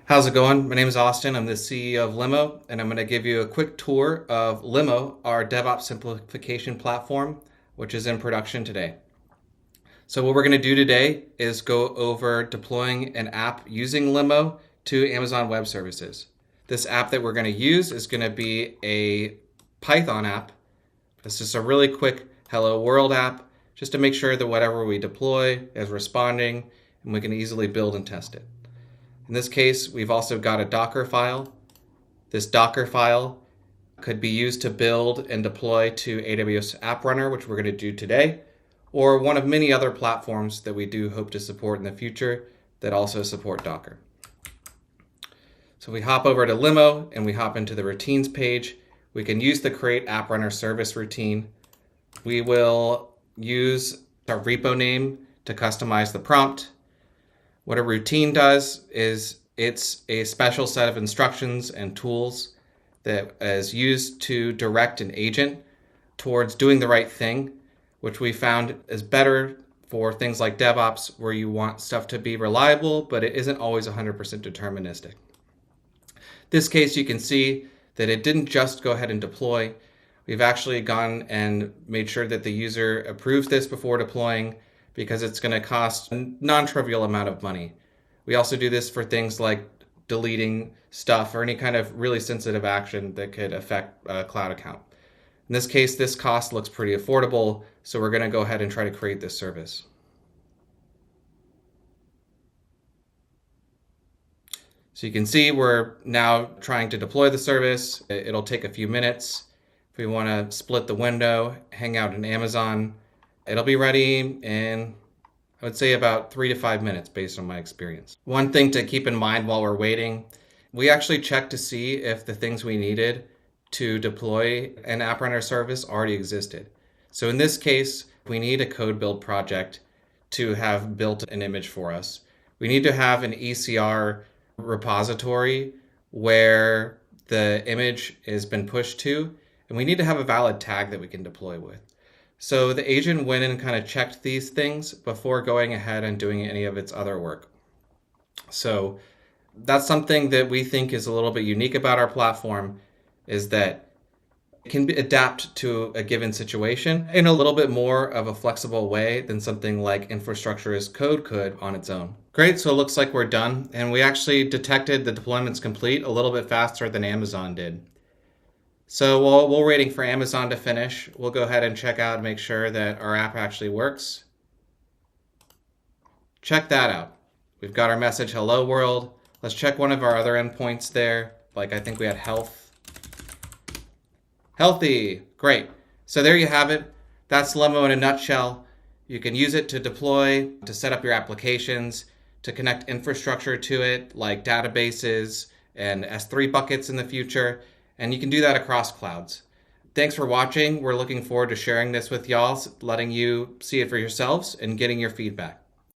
How's it going? My name is Austin. I'm the CEO of Limo, and I'm going to give you a quick tour of Limo, our DevOps simplification platform, which is in production today. So what we're going to do today is go over deploying an app using Limo to Amazon Web Services. This app that we're going to use is going to be a Python app. It's just a really quick Hello World app, just to make sure that whatever we deploy is responding, and we can easily build and test it. In this case, we've also got a Docker file. This Docker file could be used to build and deploy to AWS App Runner, which we're going to do today, or one of many other platforms that we do hope to support in the future that also support Docker. So we hop over to Limo and we hop into the routines page. We can use the create app runner service routine. We will use our repo name to customize the prompt. What a routine does is it's a special set of instructions and tools that is used to direct an agent towards doing the right thing, which we found is better for things like DevOps, where you want stuff to be reliable, but it isn't always 100% deterministic. This case, you can see that it didn't just go ahead and deploy. We've actually gone and made sure that the user approves this before deploying, because it's going to cost a non-trivial amount of money. We also do this for things like deleting stuff or any kind of really sensitive action that could affect a cloud account. In this case, this cost looks pretty affordable, so we're going to go ahead and try to create this service. So you can see we're now trying to deploy the service. It'll take a few minutes. If we want to split the window, hang out in Amazon, it'll be ready in, I would say, about 3 to 5 minutes based on my experience. One thing to keep in mind while we're waiting, we actually checked to see if the things we needed to deploy an app runner service already existed. So in this case, we need a code build project to have built an image for us. We need to have an ECR repository where the image has been pushed to, and we need to have a valid tag that we can deploy with. So the agent went and kind of checked these things before going ahead and doing any of its other work. So that's something that we think is a little bit unique about our platform, is that it can adapt to a given situation in a little bit more of a flexible way than something like infrastructure as code could on its own. Great, so it looks like we're done, and we actually detected the deployment's complete a little bit faster than Amazon did. So while we're waiting for Amazon to finish, we'll go ahead and check out and make sure that our app actually works. Check that out. We've got our message, hello world. Let's check one of our other endpoints there. Like I think we had health. Healthy, great. So there you have it. That's Limo in a nutshell. You can use it to deploy, to set up your applications, to connect infrastructure to it, like databases and S3 buckets in the future. And you can do that across clouds. Thanks for watching. We're looking forward to sharing this with y'all, letting you see it for yourselves and getting your feedback.